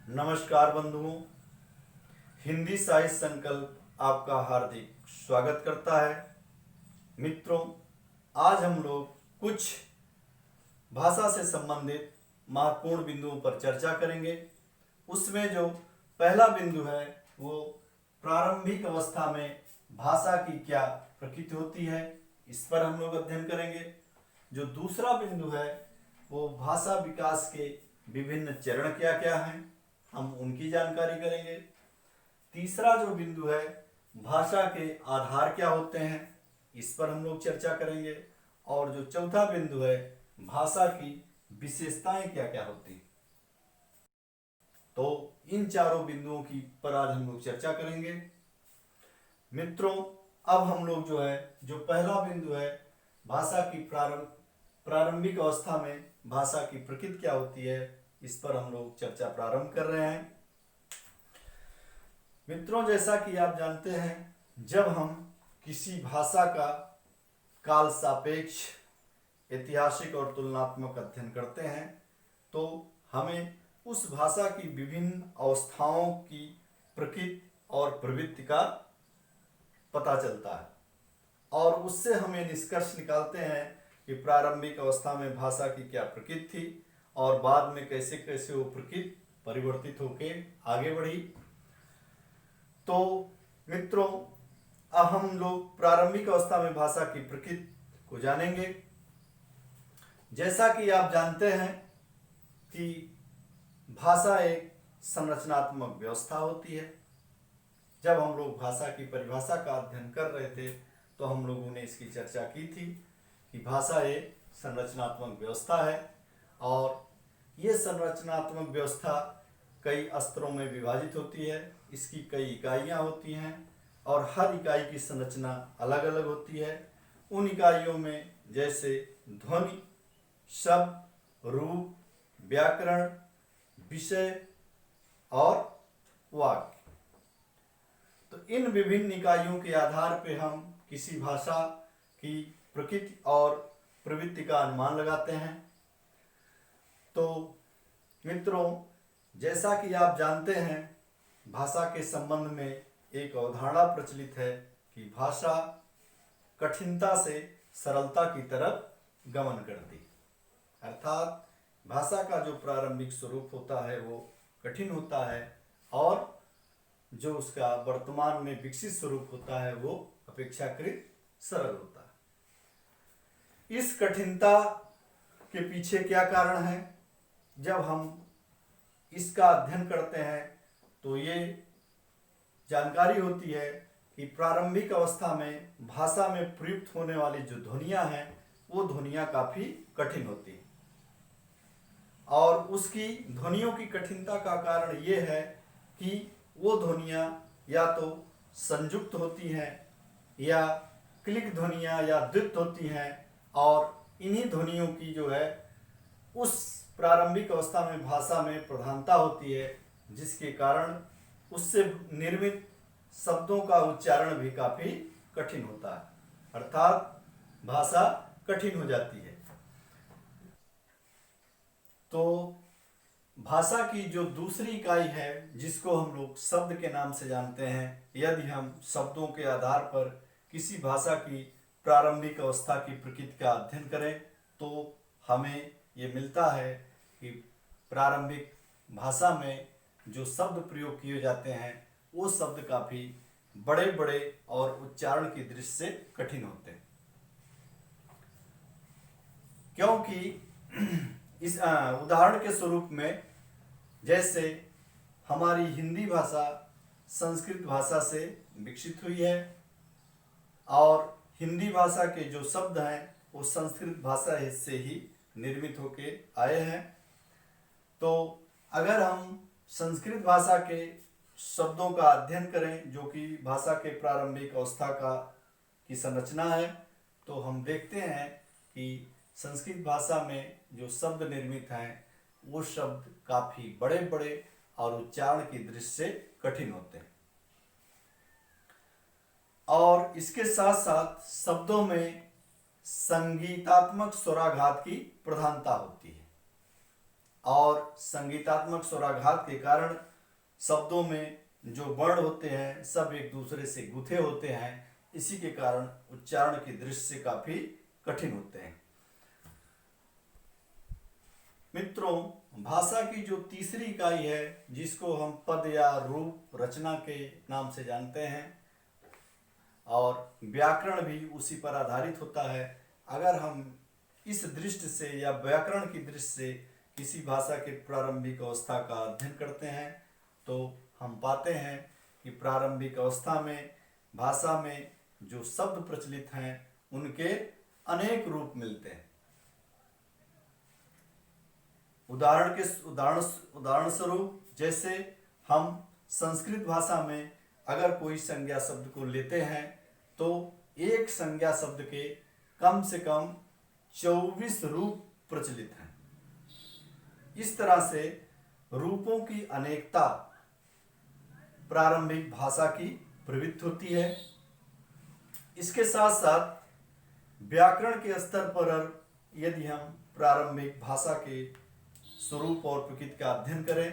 नमस्कार बंधुओं, हिंदी साहित्य संकल्प आपका हार्दिक स्वागत करता है। मित्रों, आज हम लोग कुछ भाषा से संबंधित महत्वपूर्ण बिंदुओं पर चर्चा करेंगे। उसमें जो पहला बिंदु है वो प्रारंभिक अवस्था में भाषा की क्या प्रकृति होती है, इस पर हम लोग अध्ययन करेंगे। जो दूसरा बिंदु है वो भाषा विकास के विभिन्न चरण क्या क्या हैं, हम उनकी जानकारी करेंगे। तीसरा जो बिंदु है भाषा के आधार क्या होते हैं, इस पर हम लोग चर्चा करेंगे। और जो चौथा बिंदु है भाषा की विशेषताएं क्या क्या होती हैं। तो इन चारों बिंदुओं की पर आज हम लोग चर्चा करेंगे। मित्रों, अब हम लोग जो पहला बिंदु है भाषा की प्रारंभिक अवस्था में भाषा की प्रकृति क्या होती है, इस पर हम लोग चर्चा प्रारंभ कर रहे हैं। मित्रों, जैसा कि आप जानते हैं, जब हम किसी भाषा का काल सापेक्ष ऐतिहासिक और तुलनात्मक अध्ययन करते हैं तो हमें उस भाषा की विभिन्न अवस्थाओं की प्रकृति और प्रवृत्ति का पता चलता है और उससे हमें निष्कर्ष निकालते हैं कि प्रारंभिक अवस्था में भाषा की क्या प्रकृति थी और बाद में कैसे कैसे वो प्रकृति परिवर्तित होकर आगे बढ़ी। तो मित्रों, अब हम लोग प्रारंभिक अवस्था में भाषा की प्रकृति को जानेंगे। जैसा कि आप जानते हैं कि भाषा एक संरचनात्मक व्यवस्था होती है। जब हम लोग भाषा की परिभाषा का अध्ययन कर रहे थे तो हम लोगों ने इसकी चर्चा की थी कि भाषा एक संरचनात्मक व्यवस्था है और ये संरचनात्मक व्यवस्था कई स्तरों में विभाजित होती है। इसकी कई इकाइयाँ होती हैं और हर इकाई की संरचना अलग अलग होती है। उन इकाइयों में जैसे ध्वनि, शब्द, रूप, व्याकरण, विषय और वाक्य। तो इन विभिन्न इकाइयों के आधार पर हम किसी भाषा की प्रकृति और प्रवृत्ति का अनुमान लगाते हैं। तो मित्रों, जैसा कि आप जानते हैं, भाषा के संबंध में एक अवधारणा प्रचलित है कि भाषा कठिनता से सरलता की तरफ गमन करती, अर्थात भाषा का जो प्रारंभिक स्वरूप होता है वो कठिन होता है और जो उसका वर्तमान में विकसित स्वरूप होता है वो अपेक्षाकृत सरल होता है। इस कठिनता के पीछे क्या कारण है, जब हम इसका अध्ययन करते हैं तो ये जानकारी होती है कि प्रारंभिक अवस्था में भाषा में प्रयुक्त होने वाली जो ध्वनियाँ हैं वो ध्वनियाँ काफ़ी कठिन होती हैं और उसकी ध्वनियों की कठिनता का कारण ये है कि वो ध्वनियाँ या तो संयुक्त होती हैं या क्लिक ध्वनियाँ या द्वित्व होती हैं और इन्हीं ध्वनियों की उस प्रारंभिक अवस्था में भाषा में प्रधानता होती है, जिसके कारण उससे निर्मित शब्दों का उच्चारण भी काफ़ी कठिन होता है, अर्थात भाषा कठिन हो जाती है। तो भाषा की जो दूसरी इकाई है जिसको हम लोग शब्द के नाम से जानते हैं, यदि हम शब्दों के आधार पर किसी भाषा की प्रारंभिक अवस्था की प्रकृति का अध्ययन करें तो हमें ये मिलता है कि प्रारंभिक भाषा में जो शब्द प्रयोग किए जाते हैं वो शब्द काफ़ी बड़े बड़े और उच्चारण की दृष्टि से कठिन होते हैं, क्योंकि इस उदाहरण के स्वरूप में जैसे हमारी हिंदी भाषा संस्कृत भाषा से विकसित हुई है और हिंदी भाषा के जो शब्द हैं वो संस्कृत भाषा से ही निर्मित होके आए हैं। तो अगर हम संस्कृत भाषा के शब्दों का अध्ययन करें जो कि भाषा के प्रारंभिक अवस्था की संरचना है तो हम देखते हैं कि संस्कृत भाषा में जो शब्द निर्मित हैं वो शब्द काफ़ी बड़े बड़े और उच्चारण की दृष्टि से कठिन होते हैं और इसके साथ साथ शब्दों में संगीतात्मक स्वराघात की प्रधानता होती है और संगीतात्मक स्वराघात के कारण शब्दों में जो वर्ण होते हैं सब एक दूसरे से गुथे होते हैं। इसी के कारण उच्चारण की दृष्टि से काफी कठिन होते हैं। मित्रों, भाषा की जो तीसरी इकाई है जिसको हम पद या रूप रचना के नाम से जानते हैं, और व्याकरण भी उसी पर आधारित होता है। अगर हम इस दृष्टि से या व्याकरण की दृष्टि से किसी भाषा के प्रारंभिक अवस्था का अध्ययन करते हैं तो हम पाते हैं कि प्रारंभिक अवस्था में भाषा में जो शब्द प्रचलित हैं उनके अनेक रूप मिलते हैं। उदाहरण स्वरूप जैसे हम संस्कृत भाषा में अगर कोई संज्ञा शब्द को लेते हैं तो एक संज्ञा शब्द के कम से कम 24 रूप प्रचलित हैं। इस तरह से रूपों की अनेकता प्रारंभिक भाषा की प्रवृत्ति होती है। इसके साथ साथ व्याकरण के स्तर पर यदि हम प्रारंभिक भाषा के स्वरूप और प्रकृति का अध्ययन करें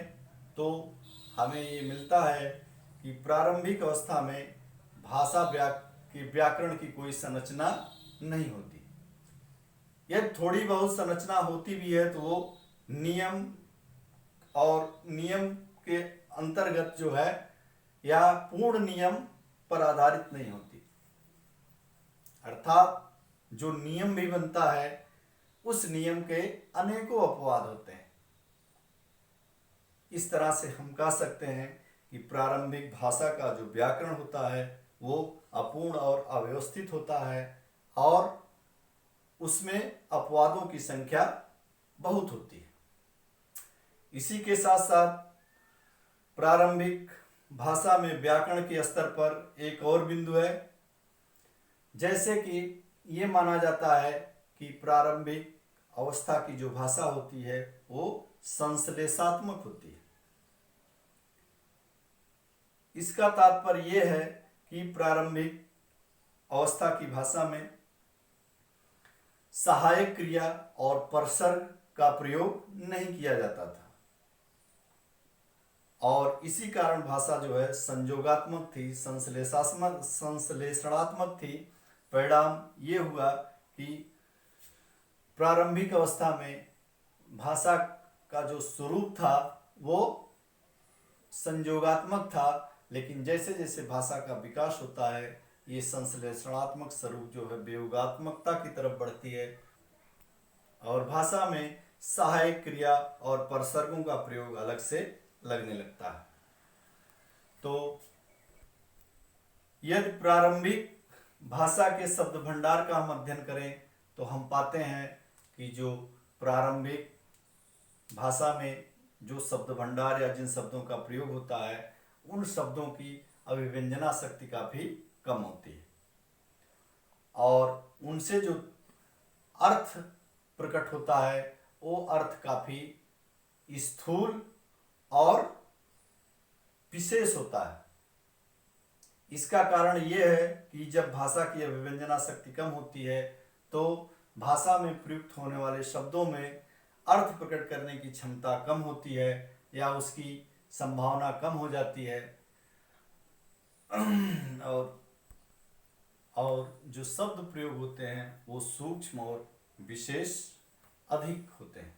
तो हमें ये मिलता है कि प्रारंभिक अवस्था में भाषा व्याकरण की कोई संरचना नहीं होती। यदि थोड़ी बहुत संरचना होती भी है तो वो नियम के अंतर्गत जो है या पूर्ण नियम पर आधारित नहीं होती, अर्थात जो नियम भी बनता है उस नियम के अनेकों अपवाद होते हैं। इस तरह से हम कह सकते हैं कि प्रारंभिक भाषा का जो व्याकरण होता है वो अपूर्ण और अव्यवस्थित होता है और उसमें अपवादों की संख्या बहुत होती है। इसी के साथ साथ प्रारंभिक भाषा में व्याकरण के स्तर पर एक और बिंदु है, जैसे कि ये माना जाता है कि प्रारंभिक अवस्था की जो भाषा होती है वो संश्लेषात्मक होती है। इसका तात्पर्य यह है कि प्रारंभिक अवस्था की भाषा में सहायक क्रिया और परसर्ग का प्रयोग नहीं किया जाता था और इसी कारण भाषा जो है संयोगात्मक थी, संश्लेषणात्मक थी। परिणाम ये हुआ कि प्रारंभिक अवस्था में भाषा का जो स्वरूप था वो संयोगात्मक था, लेकिन जैसे जैसे भाषा का विकास होता है ये संश्लेषणात्मक स्वरूप जो है वियोगात्मकता की तरफ बढ़ती है और भाषा में सहायक क्रिया और परसर्गों का प्रयोग अलग से लगने लगता है। तो यदि प्रारंभिक भाषा के शब्द भंडार का हम अध्ययन करें तो हम पाते हैं कि जो प्रारंभिक भाषा में जो शब्द भंडार या जिन शब्दों का प्रयोग होता है उन शब्दों की अभिव्यंजना शक्ति काफी कम होती है और उनसे जो अर्थ प्रकट होता है वो अर्थ काफी स्थूल और विशेष होता है। इसका कारण यह है कि जब भाषा की अभिव्यंजना शक्ति कम होती है तो भाषा में प्रयुक्त होने वाले शब्दों में अर्थ प्रकट करने की क्षमता कम होती है या उसकी संभावना कम हो जाती है और जो शब्द प्रयोग होते हैं वो सूक्ष्म और विशेष अधिक होते हैं।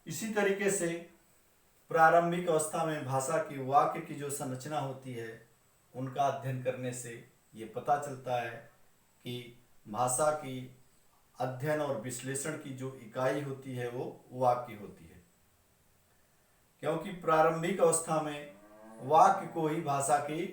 इसी तरीके से प्रारंभिक अवस्था में भाषा की वाक्य की जो संरचना होती है उनका अध्ययन करने से ये पता चलता है कि भाषा की अध्ययन और विश्लेषण की जो इकाई होती है वो वाक्य होती है, क्योंकि प्रारंभिक अवस्था में वाक्य को ही भाषा की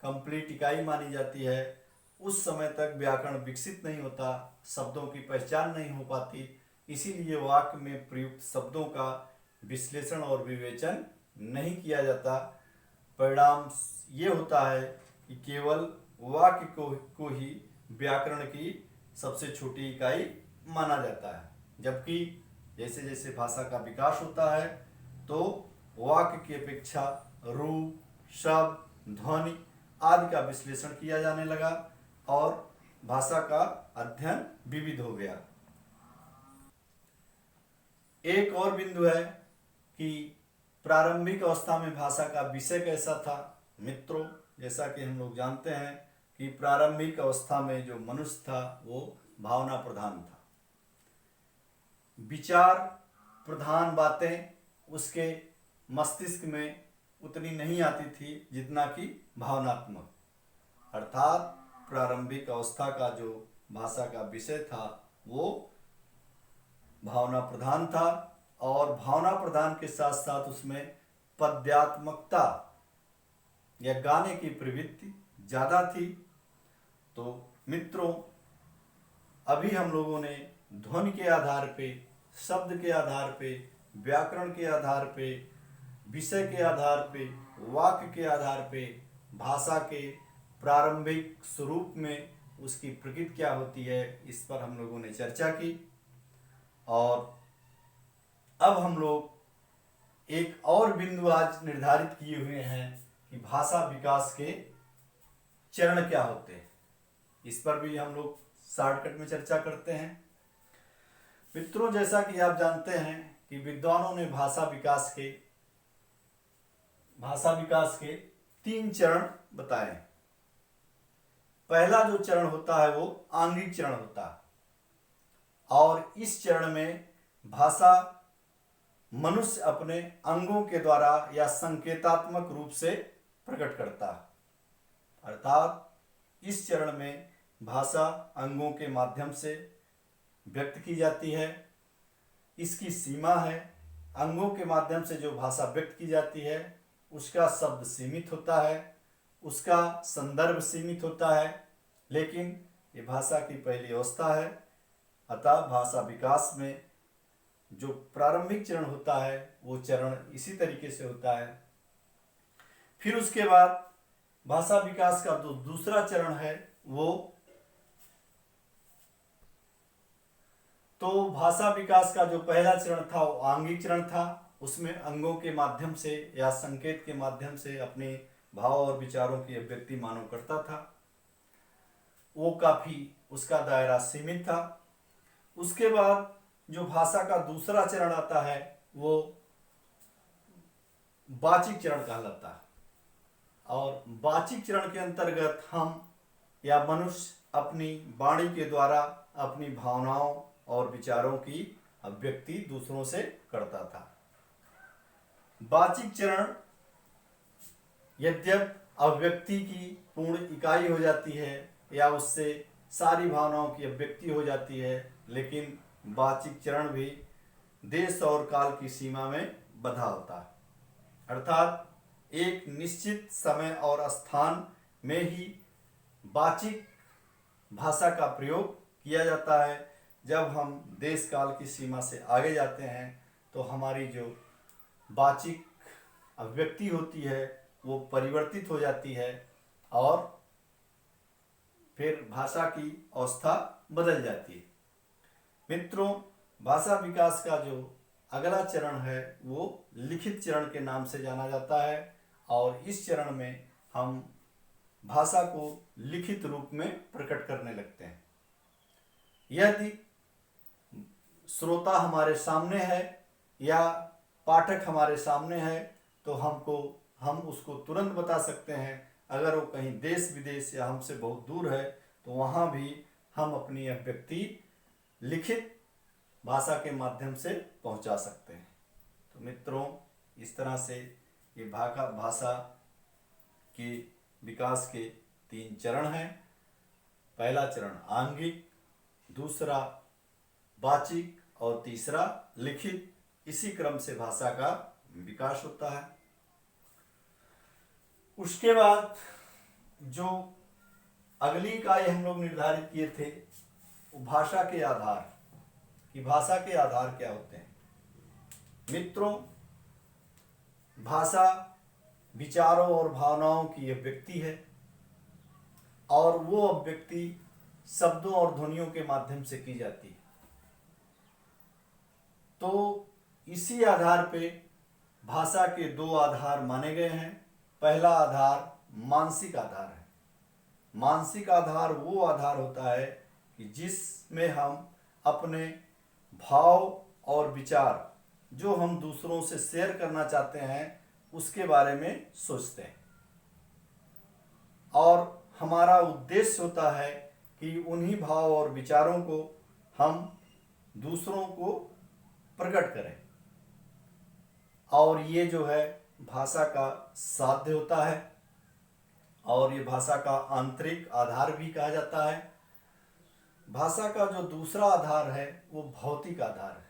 कंप्लीट इकाई मानी जाती है। उस समय तक व्याकरण विकसित नहीं होता, शब्दों की पहचान नहीं हो पाती, इसीलिए वाक्य में प्रयुक्त शब्दों का विश्लेषण और विवेचन नहीं किया जाता। परिणाम ये होता है कि केवल वाक्य को ही व्याकरण की सबसे छोटी इकाई माना जाता है, जबकि जैसे जैसे भाषा का विकास होता है तो वाक्य की अपेक्षा रूप, शब्द, ध्वनि आदि का विश्लेषण किया जाने लगा और भाषा का अध्ययन विविध हो गया। एक और बिंदु है कि प्रारंभिक अवस्था में भाषा का विषय कैसा था। मित्रों, जैसा कि हम लोग जानते हैं कि प्रारंभिक अवस्था में जो मनुष्य था वो भावना प्रधान था। विचार प्रधान बातें उसके मस्तिष्क में उतनी नहीं आती थी जितना कि भावनात्मक, अर्थात प्रारंभिक अवस्था का जो भाषा का विषय था वो भावना प्रधान था। और भावना प्रधान के साथ साथ उसमें पद्यात्मकता या गाने की प्रवृत्ति ज़्यादा थी। तो मित्रों, अभी हम लोगों ने ध्वनि के आधार पे, शब्द के आधार पे, व्याकरण के आधार पे, विषय के आधार पे, वाक्य के आधार पे भाषा के प्रारंभिक स्वरूप में उसकी प्रकृति क्या होती है, इस पर हम लोगों ने चर्चा की। और अब हम लोग एक और बिंदु आज निर्धारित किए हुए हैं कि भाषा विकास के चरण क्या होते हैं। इस पर भी हम लोग शॉर्टकट में चर्चा करते हैं। मित्रों, जैसा कि आप जानते हैं कि विद्वानों ने भाषा विकास के 3 चरण बताए। पहला जो चरण होता है वो आंगिक चरण होता है, और इस चरण में भाषा मनुष्य अपने अंगों के द्वारा या संकेतात्मक रूप से प्रकट करता है। अर्थात इस चरण में भाषा अंगों के माध्यम से व्यक्त की जाती है। इसकी सीमा है, अंगों के माध्यम से जो भाषा व्यक्त की जाती है उसका शब्द सीमित होता है, उसका संदर्भ सीमित होता है, लेकिन ये भाषा की पहली अवस्था है। अतः भाषा विकास में जो प्रारंभिक चरण होता है वो चरण इसी तरीके से होता है। फिर उसके बाद भाषा विकास का जो दूसरा चरण है तो भाषा विकास का जो पहला चरण था वो आंगिक चरण था। उसमें अंगों के माध्यम से या संकेत के माध्यम से अपने भाव और विचारों की अभिव्यक्ति मानव करता था। वो काफी उसका दायरा सीमित था। उसके बाद जो भाषा का दूसरा चरण आता है वो वाचिक चरण कहलाता है। और वाचिक चरण के अंतर्गत हम या मनुष्य अपनी वाणी के द्वारा अपनी भावनाओं और विचारों की अभिव्यक्ति दूसरों से करता था। वाचिक चरण यद्यप अभिव्यक्ति की पूर्ण इकाई हो जाती है या उससे सारी भावनाओं की अभिव्यक्ति हो जाती है, लेकिन वाचिक चरण भी देश और काल की सीमा में बंधा होता है। अर्थात एक निश्चित समय और स्थान में ही वाचिक भाषा का प्रयोग किया जाता है। जब हम देश काल की सीमा से आगे जाते हैं तो हमारी जो वाचिक अभिव्यक्ति होती है वो परिवर्तित हो जाती है और फिर भाषा की अवस्था बदल जाती है। मित्रों, भाषा विकास का जो अगला चरण है वो लिखित चरण के नाम से जाना जाता है। और इस चरण में हम भाषा को लिखित रूप में प्रकट करने लगते हैं। यदि श्रोता हमारे सामने है या पाठक हमारे सामने है तो हम उसको तुरंत बता सकते हैं। अगर वो कहीं देश विदेश या हमसे बहुत दूर है तो वहाँ भी हम अपनी अभिव्यक्ति लिखित भाषा के माध्यम से पहुंचा सकते हैं। तो मित्रों, इस तरह से ये भाषा के विकास के 3 चरण हैं। पहला चरण आंगिक, दूसरा वाचिक और तीसरा लिखित। इसी क्रम से भाषा का विकास होता है। उसके बाद जो अगली इकाई हम लोग निर्धारित किए थे वो भाषा के आधार, कि भाषा के आधार क्या होते हैं। मित्रों, भाषा विचारों और भावनाओं की अभिव्यक्ति है और वो अभिव्यक्ति शब्दों और ध्वनियों के माध्यम से की जाती है। तो इसी आधार पे भाषा के 2 आधार माने गए हैं। पहला आधार मानसिक आधार है। मानसिक आधार वो आधार होता है कि जिसमें हम अपने भाव और विचार जो हम दूसरों से शेयर करना चाहते हैं उसके बारे में सोचते हैं, और हमारा उद्देश्य होता है कि उन्हीं भाव और विचारों को हम दूसरों को प्रकट करें। और ये जो है भाषा का साध्य होता है, और ये भाषा का आंतरिक आधार भी कहा जाता है। भाषा का जो दूसरा आधार है वो भौतिक आधार है,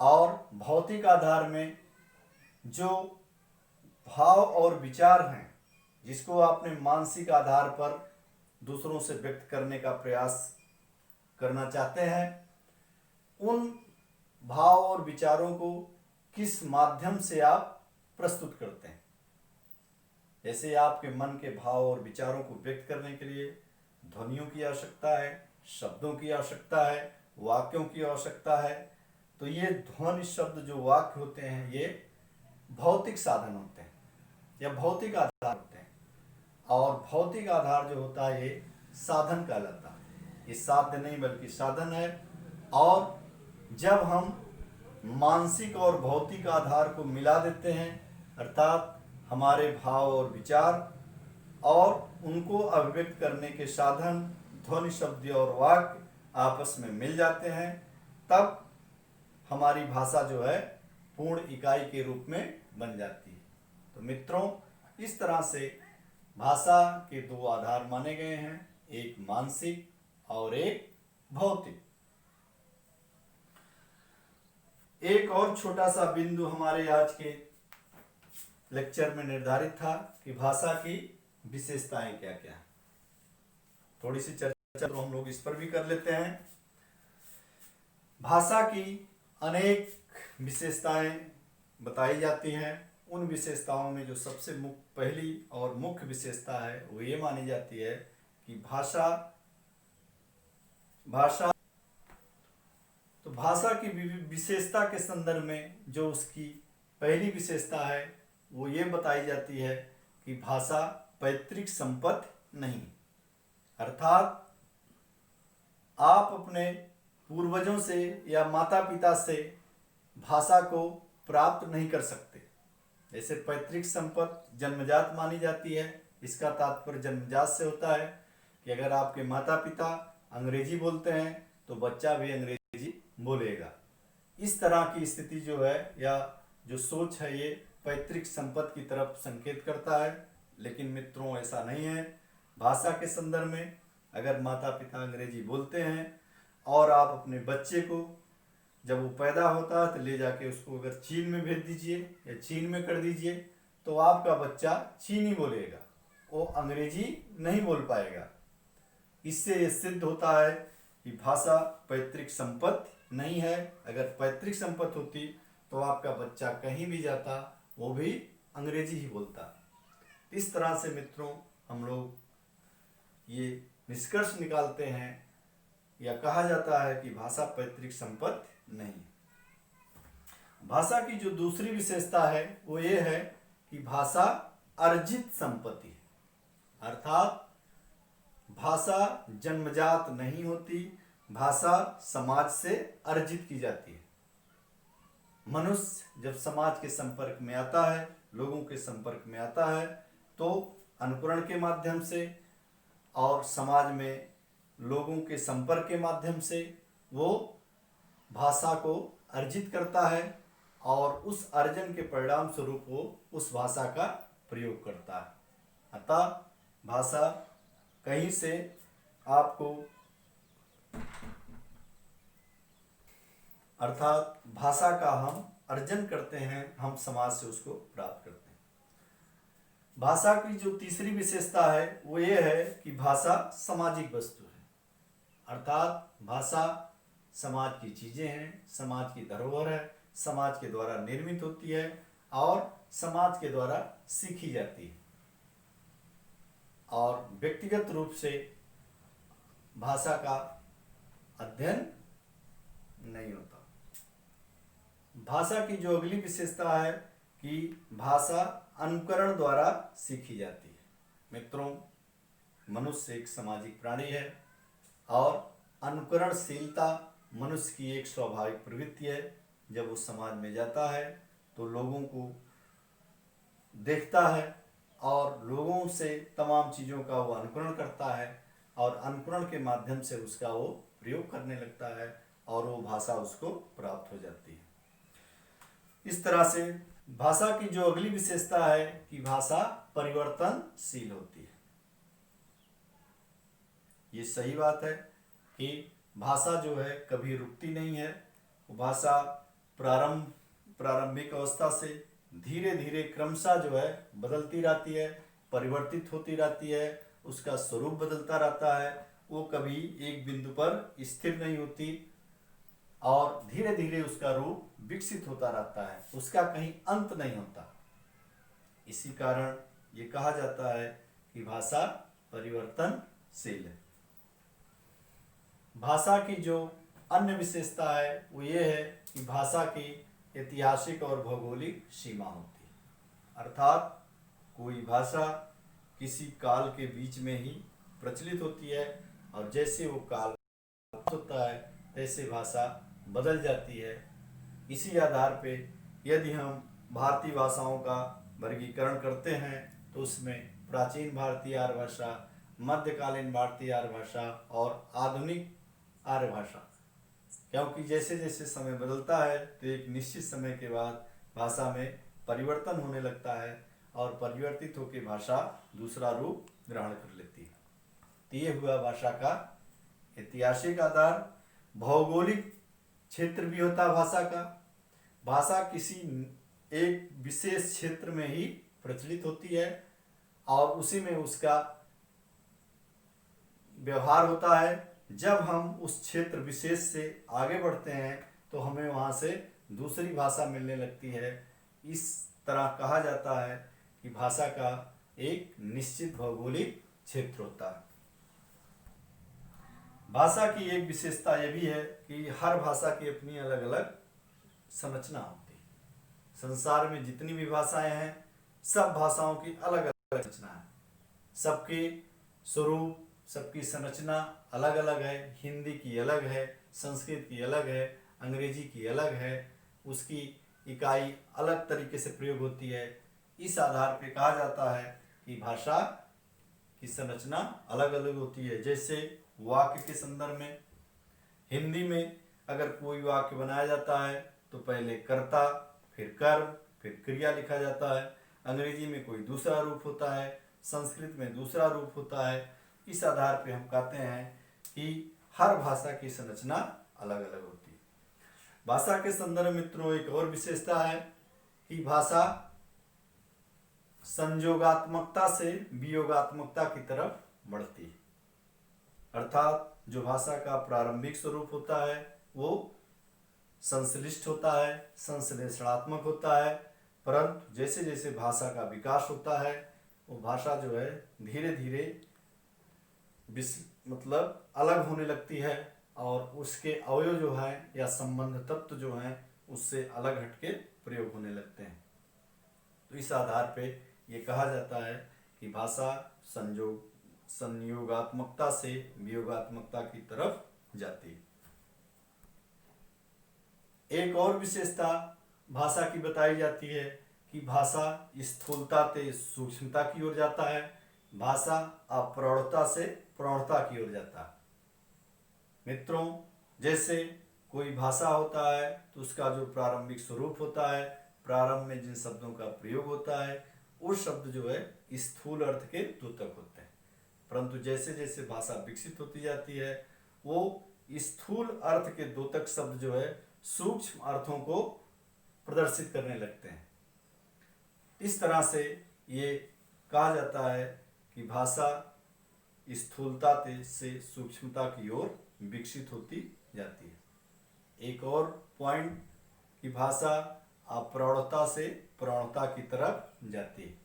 और भौतिक आधार में जो भाव और विचार हैं जिसको आपने मानसिक आधार पर दूसरों से व्यक्त करने का प्रयास करना चाहते हैं, उन भाव और विचारों को किस माध्यम से आप प्रस्तुत करते हैं। जैसे आपके मन के भाव और विचारों को व्यक्त करने के लिए ध्वनियों की आवश्यकता है, शब्दों की आवश्यकता है, वाक्यों की आवश्यकता है। तो ये ध्वनि, शब्द, जो वाक्य होते हैं ये भौतिक साधन होते हैं या भौतिक आधार होते हैं, और भौतिक आधार जो होता है ये साधन कहलाता है। ये साध्य नहीं बल्कि साधन है। और जब हम मानसिक और भौतिक आधार को मिला देते हैं, अर्थात हमारे भाव और विचार और उनको अभिव्यक्त करने के साधन ध्वनि, शब्द और वाक्य आपस में मिल जाते हैं, तब हमारी भाषा जो है पूर्ण इकाई के रूप में बन जाती है। तो मित्रों, इस तरह से भाषा के दो आधार माने गए हैं, एक मानसिक और एक भौतिक। एक और छोटा सा बिंदु हमारे आज के लेक्चर में निर्धारित था कि भाषा की विशेषताएं क्या क्या है। थोड़ी सी चर्चा तो हम लोग इस पर भी कर लेते हैं। भाषा की अनेक विशेषताएं बताई जाती हैं। उन विशेषताओं में जो सबसे पहली और मुख्य विशेषता है वो ये मानी जाती है कि भाषा की विशेषता के संदर्भ में जो उसकी पहली विशेषता है वो ये बताई जाती है कि भाषा पैतृक संपत्ति नहीं, अर्थात आप अपने पूर्वजों से या माता पिता से भाषा को प्राप्त नहीं कर सकते। जैसे पैतृक संपत्ति जन्मजात मानी जाती है, इसका तात्पर्य जन्मजात से होता है कि अगर आपके माता पिता अंग्रेजी बोलते हैं तो बच्चा भी अंग्रेजी बोलेगा। इस तरह की स्थिति जो है या जो सोच है ये पैतृक संपत्ति की तरफ संकेत करता है। लेकिन मित्रों, ऐसा नहीं है। भाषा के संदर्भ में अगर माता पिता अंग्रेजी बोलते हैं और आप अपने बच्चे को जब वो पैदा होता है तो ले जाके उसको अगर चीन में भेज दीजिए या चीन में कर दीजिए तो आपका बच्चा चीनी बोलेगा, वो अंग्रेजी नहीं बोल पाएगा। इससे ये सिद्ध होता है कि भाषा पैतृक संपत्ति नहीं है। अगर पैतृक संपत्ति होती तो आपका बच्चा कहीं भी जाता वो भी अंग्रेजी ही बोलता। इस तरह से मित्रों हम लोग ये निष्कर्ष निकालते हैं या कहा जाता है कि भाषा पैतृक संपत्ति नहीं। भाषा की जो दूसरी विशेषता है वो ये है कि भाषा अर्जित संपत्ति है, अर्थात भाषा जन्मजात नहीं होती, भाषा समाज से अर्जित की जाती है। मनुष्य जब समाज के संपर्क में आता है, लोगों के संपर्क में आता है, तो अनुकरण के माध्यम से और समाज में लोगों के संपर्क के माध्यम से वो भाषा को अर्जित करता है और उस अर्जन के परिणाम स्वरूप वो उस भाषा का प्रयोग करता है। अतः भाषा कहीं से आपको, अर्थात भाषा का हम अर्जन करते हैं, हम समाज से उसको प्राप्त करते हैं। भाषा की जो तीसरी विशेषता है वो ये है कि भाषा सामाजिक वस्तु है, अर्थात भाषा समाज की चीजें हैं, समाज की धरोहर है, समाज के द्वारा निर्मित होती है और समाज के द्वारा सीखी जाती है, और व्यक्तिगत रूप से भाषा का अध्ययन नहीं होता। भाषा की जो अगली विशेषता है कि भाषा अनुकरण द्वारा सीखी जाती है। मित्रों, मनुष्य एक सामाजिक प्राणी है और अनुकरणशीलता मनुष्य की एक स्वाभाविक प्रवृत्ति है। जब उस समाज में जाता है तो लोगों को देखता है और लोगों से तमाम चीज़ों का वो अनुकरण करता है और अनुकरण के माध्यम से उसका वो प्रयोग करने लगता है और वो भाषा उसको प्राप्त हो जाती है। इस तरह से भाषा की जो अगली विशेषता है कि भाषा परिवर्तनशील होती है। ये सही बात है कि भाषा जो है कभी रुकती नहीं है। भाषा प्रारंभिक अवस्था से धीरे धीरे क्रमशः जो है बदलती रहती है, परिवर्तित होती रहती है, उसका स्वरूप बदलता रहता है। वो कभी एक बिंदु पर स्थिर नहीं होती और धीरे धीरे उसका रूप विकसित होता रहता है, उसका कहीं अंत नहीं होता। इसी कारण ये कहा जाता है कि भाषा परिवर्तनशील है। भाषा की जो अन्य विशेषता है वो ये है कि भाषा की ऐतिहासिक और भौगोलिक सीमा होती है, अर्थात कोई भाषा किसी काल के बीच में ही प्रचलित होती है और जैसे वो काल होता है तैसे भाषा बदल जाती है। इसी आधार पे यदि हम भारतीय भाषाओं का वर्गीकरण करते हैं तो उसमें प्राचीन भारतीय आर्य भाषा, मध्यकालीन भारतीय आर्य भाषा और आधुनिक आर्य भाषा, क्योंकि जैसे जैसे समय बदलता है तो एक निश्चित समय के बाद भाषा में परिवर्तन होने लगता है और परिवर्तित होकर भाषा दूसरा रूप ग्रहण कर लेती है। तो ये हुआ भाषा का ऐतिहासिक आधार। भौगोलिक क्षेत्र भी होता है भाषा का। भाषा किसी एक विशेष क्षेत्र में ही प्रचलित होती है और उसी में उसका व्यवहार होता है। जब हम उस क्षेत्र विशेष से आगे बढ़ते हैं तो हमें वहाँ से दूसरी भाषा मिलने लगती है। इस तरह कहा जाता है कि भाषा का एक निश्चित भौगोलिक क्षेत्र होता है। भाषा की एक विशेषता यह भी है कि हर भाषा की अपनी अलग अलग संरचना होती है। संसार में जितनी भी भाषाएं हैं सब भाषाओं की अलग अलग संरचना है, सबके स्वरूप, सबकी संरचना अलग अलग है। हिंदी की अलग है, संस्कृत की अलग है, अंग्रेजी की अलग है, उसकी इकाई अलग तरीके से प्रयोग होती है। इस आधार पर कहा जाता है कि भाषा की संरचना अलग अलग होती है। जैसे वाक्य के संदर्भ में हिंदी में अगर कोई वाक्य बनाया जाता है तो पहले कर्ता, फिर कर्म, फिर क्रिया लिखा जाता है। अंग्रेजी में कोई दूसरा रूप होता है, संस्कृत में दूसरा रूप होता है। इस आधार पे हम कहते हैं कि हर भाषा की संरचना अलग अलग होती है। भाषा के संदर्भ मित्रों एक और विशेषता है कि भाषा संयोगात्मकता से वियोगात्मकता की तरफ बढ़ती है, अर्थात जो भाषा का प्रारंभिक स्वरूप होता है वो संश्लिष्ट होता है, संश्लेषणात्मक होता है, परंतु जैसे जैसे भाषा का विकास होता है वो भाषा जो है धीरे धीरे मतलब अलग होने लगती है और उसके अवयव जो है या संबंध तत्व जो हैं उससे अलग हटके प्रयोग होने लगते हैं। तो इस आधार पे ये कहा जाता है कि भाषा संयोगात्मकता से वियोगात्मकता की तरफ जाती है। एक और विशेषता भाषा की बताई जाती है कि भाषा स्थूलता से सूक्ष्मता की ओर जाता है, भाषा अप्रौढ़ता से प्रौढ़ता की ओर जाता है। मित्रों, जैसे कोई भाषा होता है तो उसका जो प्रारंभिक स्वरूप होता है, प्रारंभ में जिन शब्दों का प्रयोग होता है उस शब्द जो है स्थूल अर्थ के द्योतक होते हैं, परंतु जैसे जैसे भाषा विकसित होती जाती है वो स्थूल अर्थ के द्योतक शब्द जो है सूक्ष्म अर्थों को प्रदर्शित करने लगते हैं। इस तरह से ये कहा जाता है कि भाषा स्थूलता से सूक्ष्मता की ओर विकसित होती जाती है। एक और पॉइंट कि भाषा अप्रौढ़ता से प्रौढ़ता की तरफ जाती है।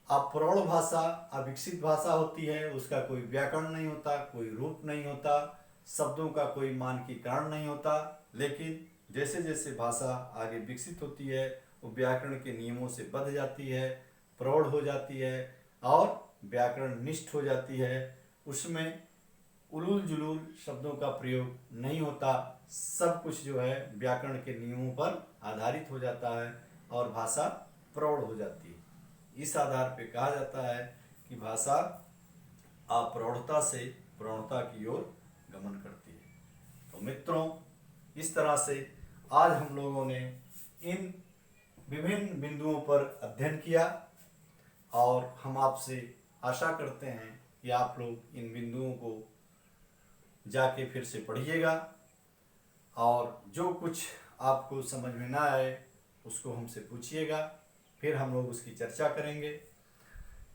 अप्रौढ़ भाषा अविकसित भाषा होती है, उसका कोई व्याकरण नहीं होता, कोई रूप नहीं होता, शब्दों का कोई मानकीकरण नहीं होता, लेकिन जैसे जैसे भाषा आगे विकसित होती है वो व्याकरण के नियमों से बंध जाती है, प्रौढ़ हो जाती है और व्याकरण निष्ठ हो जाती है। उसमें उलूल जुलूल शब्दों का प्रयोग नहीं होता, सब कुछ जो है व्याकरण के नियमों पर आधारित हो जाता है और भाषा प्रौढ़ हो जाती है। इस आधार पे कहा जाता है कि भाषा अप्रौढ़ता से प्रौढ़ता की ओर गमन करती है। तो मित्रों, इस तरह से आज हम लोगों ने इन विभिन्न बिंदुओं पर अध्ययन किया और हम आपसे आशा करते हैं कि आप लोग इन बिंदुओं को जाके फिर से पढ़िएगा और जो कुछ आपको समझ में ना आए उसको हमसे पूछिएगा, फिर हम लोग उसकी चर्चा करेंगे।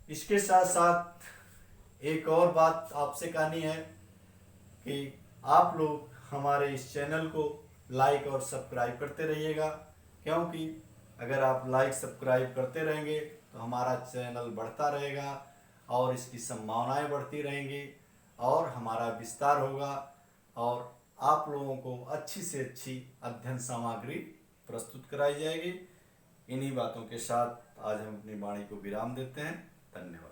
इसके साथ साथ एक और बात आपसे कहनी है कि आप लोग हमारे इस चैनल को लाइक और सब्सक्राइब करते रहिएगा, क्योंकि अगर आप लाइक सब्सक्राइब करते रहेंगे तो हमारा चैनल बढ़ता रहेगा और इसकी संभावनाएं बढ़ती रहेंगी और हमारा विस्तार होगा और आप लोगों को अच्छी से अच्छी अध्ययन सामग्री प्रस्तुत कराई जाएगी। इन्हीं बातों के साथ आज हम अपनी वाणी को विराम देते हैं। धन्यवाद।